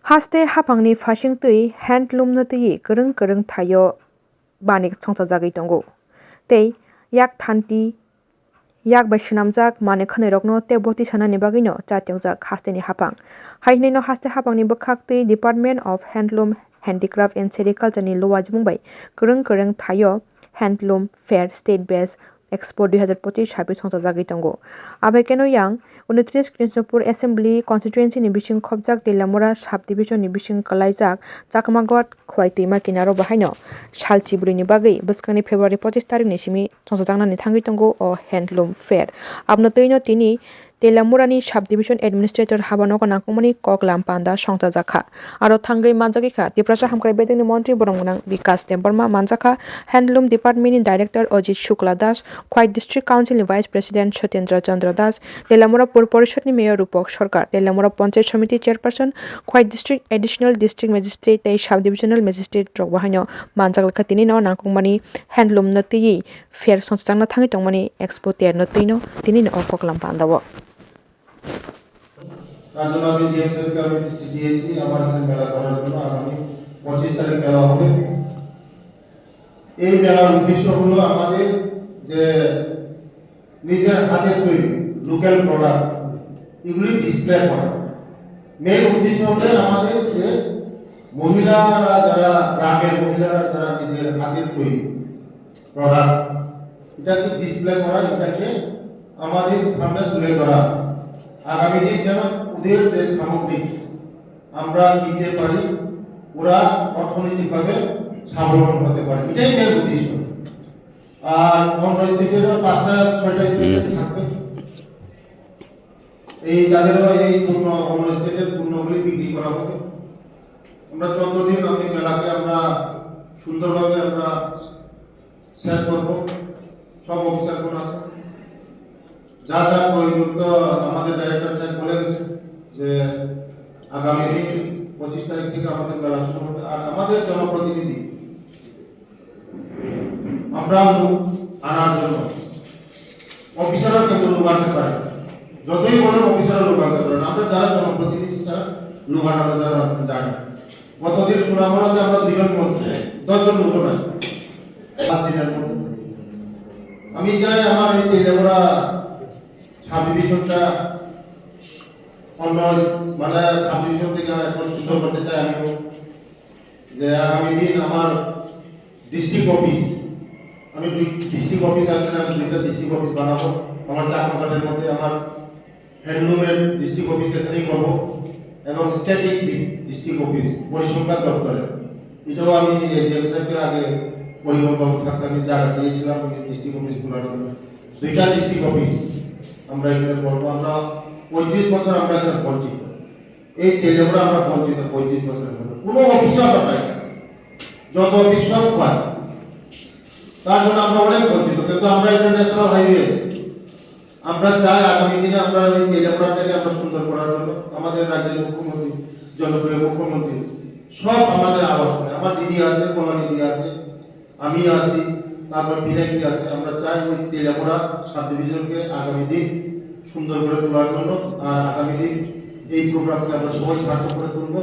Haste hapangni phasing tui handloom no tui kereng thayo bani songsa jagui tongo. Tei yak thanti yak bai swnamjak mane khwnairokno teboti sanani bagui no chatongjak haste ni hapang. Hainai no haste hapang ni bwkhak tui Department of Handloom, Handicraft and Sericulture ni lowajibung bai kereng thayo Handloom Fair State Based Expo 2025 habi songjagui tongo. Abai keno yang 29 Krishnapur Assembly Constituency ni bising khopjak Telamora Subdivision ni bising kalaijak Chakmagot khwai tuima kinaro bahaino salchiburi ni bagui bwskangni February 25 tarik ni simi songsajaknani thangui tongo o Handloom Fair. Abno tuino tini Telamorani Subdivision Administrator habanogo nangkukmani kok lampanda songsajakha. Aro thangui manjakikha Tiprasa Hamkrai Bedingni Montri Borongmunang Vikas Debarma manjakha Handloom Department ni Director Ajit Shukla Das, Khwai District Council ni Vice President Sotendra Chandra Das, Telamora Pur Porishod ni Mayor Rupak Sarkar, Telamora Panchayat Samiti Chairperson, Khwai District Additional District Magistrate tei Subdivisional Magistrate rok bahaino manjaklakha tini no nangkukmani handloom no tui fair songsajakna thangui tongmani expo ter no tui no tini no kok lampandao. রাজনা আমি ডিএমসিকে আমি চিঠি দিয়েছি আমার এখানে মেলা করার জন্য আগামী 25 তারিখ মেলা হবে। এই মেলার উদ্দেশ্য হলো আমাদের যে নিজের হাতের তৈরি লোকাল প্রোডাক্ট এগুলি ডিসপ্লে করা। মেন উদ্দেশ্য হলো আমাদের যে মহিলারা যারা গ্রামের মহিলারা যারা নিজের হাতের তৈরি প্রোডাক্ট এটাকে ডিসপ্লে করা, এটাকে আমাদের সামনে তুলে ধরা। আগামী দিন যেন ওদের যে সামগ্রী আমরা নিতে পারি, ওরা অর্থনৈতিকভাবে স্বাবলম্বন হতে পারে, এটাই মেন উদ্দেশ্য। আর অন্য স্টেটের 5টা 6টা স্টেট থাকবে, এই তাদেরও এই পূর্ণ অন্য স্টেটের পূর্ণগুলি বিক্রি করা হবে। আমরা 14 দিন আমি মেলাকে আমরা সুন্দরভাবে আমরা শেষ করব। সব অফিসারগুলো আছে, যা যা প্রয়োজন আমাদের ডাইরেক্টর সাহেব বলে গেছেন যে আগামী 25 তারিখ থেকে আমাদের মেলা শুরু হবে। আর আমাদের জনপ্রতিনিধি আমরা লোক আনার জন্য অফিসাররা কিন্তু লোক আনতে পারে, যতই বলেন অফিসাররা লোক আনতে পারেন, আমরা যারা জনপ্রতিনিধি ছাড়া লোক আনানো যারা জানি। গতদিন সুনামরাতে আমরা 2 জন মন্ত্রী 10 জন লোক না আমি চাই আমার এই তেলেমরা সাবডিভিশনটা অন্য মানে সাবডিভিশন থেকে সুন্দর করতে চাই আমি, যে আগামী দিন আমার ডিস্ট্রিক্ট অফিস আমি ডিস্ট্রিক্ট অফিস আছে না, আমি 2টা ডিস্ট্রিক্ট অফিস বানাবো। আমার চাকমাঘাটের মধ্যে আমার হ্যান্ডলুমের ডিস্ট্রিক্ট অফিস এখানেই করবো, এবং স্ট্যাটিস্টিক ডিস্ট্রিক্ট অফিস পরিসংখ্যান দপ্তরে এটাও আমি এসডিএম সাহেবকে আগে পরিকল্পনা থাকতে আমি জায়গা চেয়েছিলাম ডিস্ট্রিক্ট অফিসগুলোর জন্য। 2টা ডিস্ট্রিক্ট অফিস আমরা এখানে করবো। আমরা 35 বছর আমরা এখানে বঞ্চিত, এই তেলেমরা আমরা বঞ্চিত 35 বছরের মধ্যে কোনো অফিসও আমরা পাই না, যত অফিস সব পাই, তার জন্য আমরা অনেক বঞ্চিত। কিন্তু আমরা ইন্টারন্যাশনাল হাইওয়ে আমরা চাই আগামী দিনে আমরা এই তেলেমরাটাকে আমরা সুন্দর করার জন্য আমাদের রাজ্যের মুখ্যমন্ত্রী, জনপ্রিয় মুখ্যমন্ত্রী সব আমাদের আওয়াজ শুনে। আমার দিদি আছে, কলানিদি আছে, আমি আছি, তারপর বিনাকি আছে। আমরা চাই ওই তেলেমরা সাবডিভিশনকে আগামী দিন সুন্দর করে তোলার জন্য, আর আগামী দিন এই প্রোগ্রামকে আমরা সবাই সার্থক করে তুলব,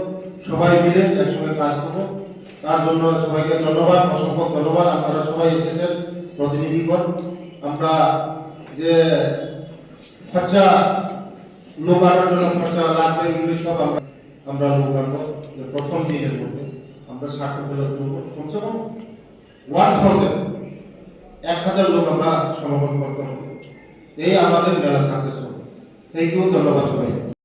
সবাই মিলে একসঙ্গে কাজ করব। তার জন্য সবাইকে ধন্যবাদ, অসংখ্য ধন্যবাদ। আপনারা সবাই এসেছেন প্রতিনিধিগণ। আমরা যে খরচা লোক আনার জন্য খরচা লাগবে এগুলি সব আমরা লোক আনবো। প্রথম দিনের মধ্যে আমরা 60 করে তুলব, কমসে কম 1000 লোক আমরা সমাগম করতে হবে, এই আমাদের মেলা সাকসেস হবে। থ্যাংক ইউ, ধন্যবাদ সবাই।